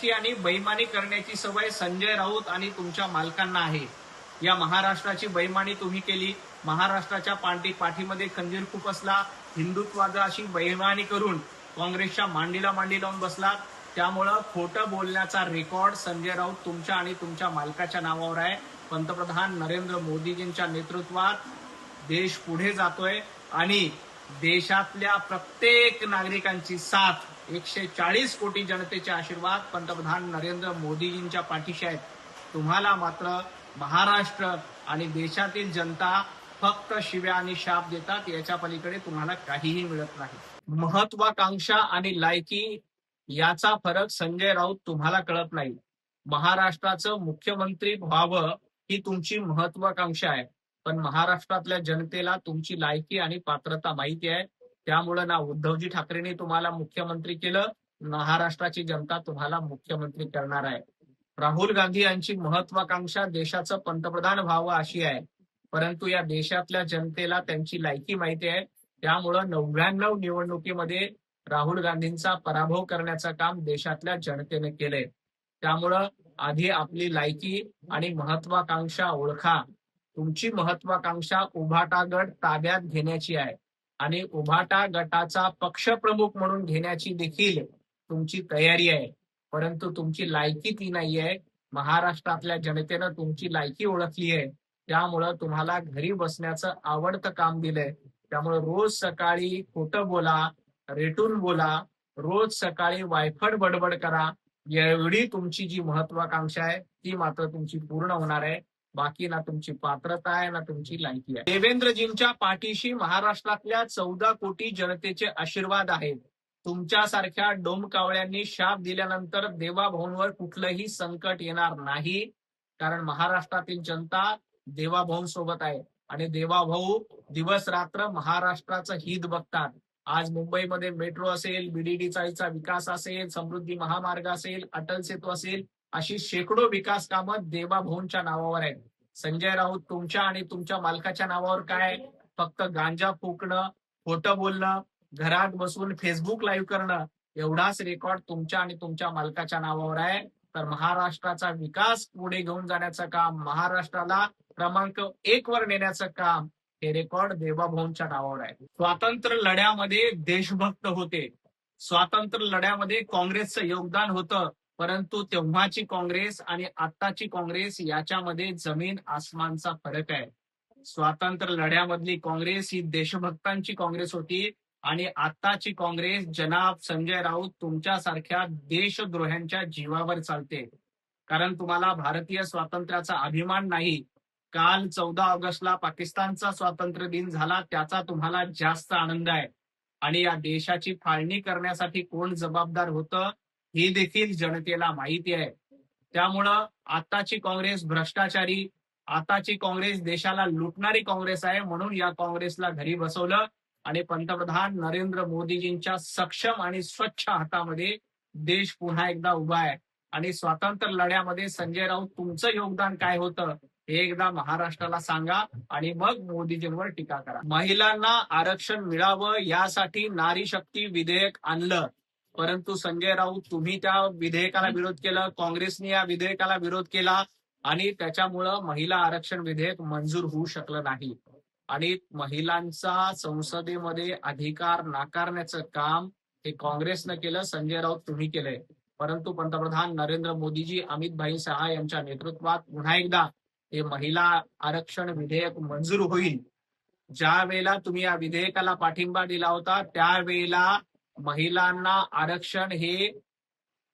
लायकी आणि बैमानी करण्याची सवय संजय राऊत आणि तुमच्या मालकांना आहे. या महाराष्ट्राची बैमानी तुम्ही केली. महाराष्ट्राच्या पाठीमध्ये खंजीर खुपसला. हिंदुत्वाचा अशी बैमानी करून काँग्रेसच्या मांडीला मांडी लावून बसलात. त्यामुळं खोटं बोलण्याचा रेकॉर्ड संजय राऊत तुमच्या आणि तुमच्या मालकाच्या नावावर आहे. पंतप्रधान नरेंद्र मोदीजींच्या नेतृत्वात देश पुढे जातोय आणि देशातल्या प्रत्येक नागरिकांची साथ, 140 कोटी जनतेचे आशीर्वाद पंतप्रधान नरेंद्र मोदीजींच्या पाठीशी आहेत. तुम्हाला मात्र महाराष्ट्र आणि देशातील जनता फक्त शिव्या आणि शाप देतात. याच्या पलीकडे तुम्हाला काहीही मिळत नाही. महत्वाकांक्षा आणि लायकी याचा फरक संजय राऊत तुम्हाला कळत नाही. महाराष्ट्राचं मुख्यमंत्री व्हावं ही तुमची महत्वाकांक्षा आहे, पण महाराष्ट्रातल्या जनतेला तुमची लायकी आणि पात्रता माहिती आहे. त्यामुळे ना उद्धवजी ठाकरेंनी तुम्हाला मुख्यमंत्री केलं, महाराष्ट्राची जनता तुम्हाला मुख्यमंत्री करणार आहे. राहुल गांधी यांची महत्वाकांक्षा देशाचं पंतप्रधान व्हावं अशी आहे, परंतु या देशातल्या जनतेला त्यांची लायकी माहिती आहे. त्यामुळं 99 निवडणुकीमध्ये राहुल गांधींचा पराभव करण्याचं काम देशातल्या जनतेने केलंय. त्यामुळं आधी आपली लायकी आणि महत्वाकांक्षा ओळखा. तुमची महत्वाकांक्षा उभाटा गट ताब्यात घेण्याची आहे आणि उभाटा गटाचा पक्षप्रमुख म्हणून घेण्याची देखील तुमची तयारी आहे, परंतु तुमची लायकी ती नाहीये. महाराष्ट्रातल्या जनतेनं तुमची लायकी ओळखली आहे. त्यामुळं तुम्हाला घरी बसण्याचं आवडतं काम दिलंय. त्यामुळे रोज सकाळी खोटं बोला, रेटून बोला, रोज सकाळी वायफट बडबड करा. एवढी तुमची जी महत्वाकांक्षा आहे ती मात्र तुमची पूर्ण होणार आहे. बाकी ना तुमची पात्रता आहे ना तुमची लायकी आहे. देवेंद्रजींच्या पाठीशी महाराष्ट्रातल्या 14 कोटी जनतेचे आशीर्वाद आहेत. तुमच्यासारख्या डोमकावळ्यांनी शाप दिल्यानंतर देवाभाऊंवर कुठलंही संकट येणार नाही, कारण महाराष्ट्रातील जनता देवाभाऊंसोबत आहे आणि देवाभाऊ दिवस रात्र महाराष्ट्राचं हित बघतात. आज मुंबईमध्ये मेट्रो असेल, बीडीडी चाळीचा विकास असेल, समृद्धी महामार्ग असेल, अटल सेतू असेल, अशी शेकडो विकास कामं देवाभाऊंच्या नावावर आहेत. संजय राऊत तुमच्या आणि तुमच्या मालकाच्या नावावर काय? फक्त गांजा फुकणं, खोटं बोलणं, घरात बसून फेसबुक लाईव्ह करणं, एवढाच रेकॉर्ड तुमच्या आणि तुमच्या मालकाच्या नावावर आहे. तर महाराष्ट्राचा विकास पुढे घेऊन जाण्याचं काम, महाराष्ट्राला क्रमांक 1 वर नेण्याचं काम, हे रेकॉर्ड देवाभाऊंच्या नावावर आहे. स्वातंत्र्य लढ्यामध्ये देशभक्त होते. स्वातंत्र्य लढ्यामध्ये काँग्रेसचं योगदान होतं, परंतु तेव्हाची काँग्रेस आणि आत्ताची काँग्रेस याच्यामध्ये जमीन आसमानचा फरक आहे. स्वातंत्र्य लढ्यामधली काँग्रेस ही देशभक्तांची काँग्रेस होती आणि आत्ताची काँग्रेस जनाब संजय राऊत तुमच्यासारख्या देशद्रोह्यांच्या जीवावर चालते. कारण तुम्हाला भारतीय स्वातंत्र्याचा अभिमान नाही. काल 14 ऑगस्टला पाकिस्तानचा स्वातंत्र्य दिन झाला, त्याचा तुम्हाला जास्त आनंद आहे. आणि या देशाची फाळणी करण्यासाठी कोण जबाबदार होतं हे देखील जनतेला माहिती आहे. त्यामुळं आताची काँग्रेस भ्रष्टाचारी, आताची काँग्रेस देशाला लुटणारी काँग्रेस आहे. म्हणून या काँग्रेसला घरी बसवलं आणि पंतप्रधान नरेंद्र मोदीजींच्या सक्षम आणि स्वच्छ हातामध्ये देश पुन्हा एकदा उभा आहे. आणि स्वातंत्र्य लढ्यामध्ये संजय राऊत तुमचं योगदान काय होतं हे एकदा महाराष्ट्राला सांगा आणि मग मोदीजींवर टीका करा. महिलांना आरक्षण मिळावं यासाठी नारी शक्ती विधेयक आणलं, परंतु संजय राऊत तुम्ही त्या विधेयकाला विरोध केला, काँग्रेसने या विधेयकाला विरोध केला आणि त्याच्यामुळं महिला आरक्षण विधेयक मंजूर होऊ शकलं नाही. आणि महिलांचा संसदेमध्ये अधिकार नाकारण्याचं काम हे काँग्रेसनं केलं, संजय राऊत तुम्ही केलंय. परंतु पंतप्रधान नरेंद्र मोदीजी, अमित भाई शहा यांच्या नेतृत्वात पुन्हा एकदा हे महिला आरक्षण विधेयक मंजूर होईल. ज्या वेळेला तुम्ही या विधेयकाला पाठिंबा दिला होता त्यावेळेला महिलांना आरक्षण हे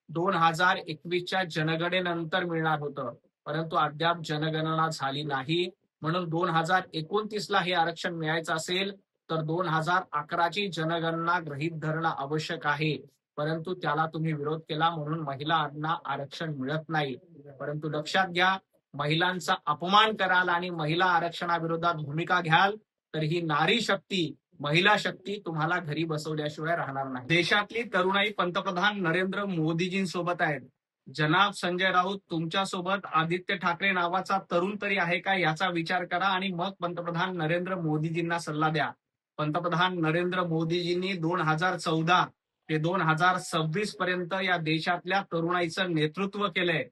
2021च्या जनगणनेनंतर मिळणार होतं, परंतु अद्याप जनगणना झाली नाही. म्हणून 2029ला हे आरक्षण मिळायचं असेल तर 2011ची जनगणना गृहीत धरणं आवश्यक आहे, परंतु त्याला तुम्ही विरोध केला, म्हणून महिलांना आरक्षण मिळत नाही. परंतु लक्षात घ्या, महिलांचा अपमान कराल आणि महिला आरक्षणाविरोधात भूमिका घ्याल तर ही नारी शक्ती, महिला शक्ती तुम्हाला घरी बसवल्याशिवाय राहणार नाही. देशातली तरुणाई पंतप्रधान नरेंद्र मोदीजींसोबत आहेत. जनाब संजय राऊत, तुमच्यासोबत आदित्य ठाकरे नावाचा तरुण तरी आहे का याचा विचार करा आणि मग पंतप्रधान नरेंद्र मोदीजींना सल्ला द्या. पंतप्रधान नरेंद्र मोदीजींनी 2014 ते 2026 पर्यंत या देशातल्या तरुणाईचं नेतृत्व केलंय.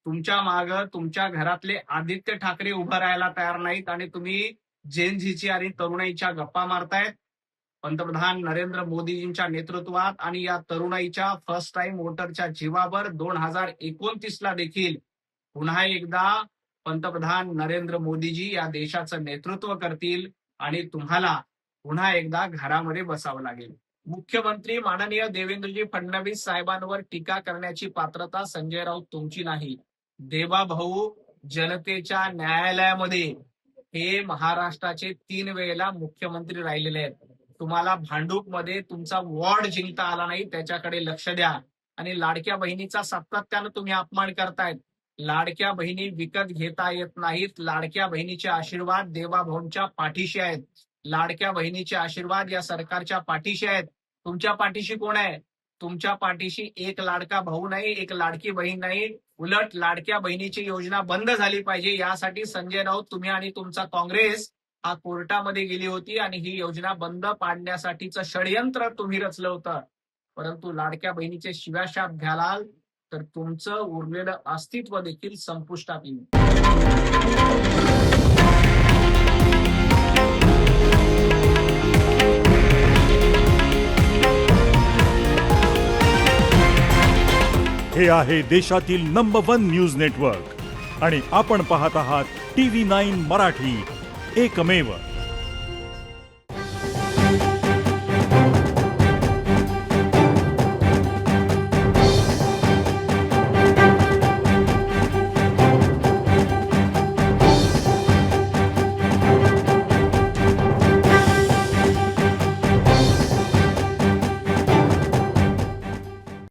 तुमच्या माग तुमच्या घरातले आदित्य ठाकरे उभं राहायला तयार नाहीत आणि तुम्ही जेनझीची आणि तरुणाईच्या गप्पा मारतायत. पंतप्रधान नरेंद्र मोदीजींच्या नेतृत्वात आणि या तरुणाईच्या फर्स्ट टाइम वोटरच्या जीवावर 2029 ला देखील पुन्हा एकदा पंतप्रधान नरेंद्र मोदीजी या देशाचं नेतृत्व करतील आणि तुम्हाला पुन्हा एकदा घरामध्ये बसावं लागेल. मुख्यमंत्री माननीय देवेंद्रजी फडणवीस साहेबांवर टीका करण्याची पात्रता संजय राऊत तुमची नाही. देवाभाऊ जनतेच्या न्यायालयामध्ये हे महाराष्ट्राचे 3 वेळेला मुख्यमंत्री राहिलेले आहेत. तुम्हाला भांडूपमध्ये तुमचा वॉर्ड जिंकता आला नाही, त्याच्याकडे लक्ष द्या. आणि लाडक्या बहिणीचा सातत्यानं तुम्ही अपमान करतायत. लाडक्या बहिणी विकत घेता येत नाहीत. लाडक्या बहिणीचे आशीर्वाद देवाभाऊंच्या पाठीशी आहेत. लाडक्या बहिणीचे आशीर्वाद या सरकारच्या पाठीशी आहेत. तुमच्या पाठीशी कोण आहे? तुमच्या पाठीशी एक लाडका भाऊ नाही, एक लाडकी बहीण नाही. उलट लाडक्या बहिणीची योजना बंद झाली पाहिजे यासाठी संजय राऊत तुम्ही आणि तुमचा काँग्रेस हा कोर्टामध्ये गेली होती आणि ही योजना बंद पाडण्यासाठीचं षडयंत्र तुम्ही रचलं होतं. परंतु लाडक्या बहिणीचे शिव्याशाप घ्यालाल तर तुमचं उरलेलं अस्तित्व देखील संपुष्टात येईल. हे आहे देशातील नंबर 1 न्यूज नेटवर्क आणि आपण पाहत आहात TV9 मराठी, एकमेव.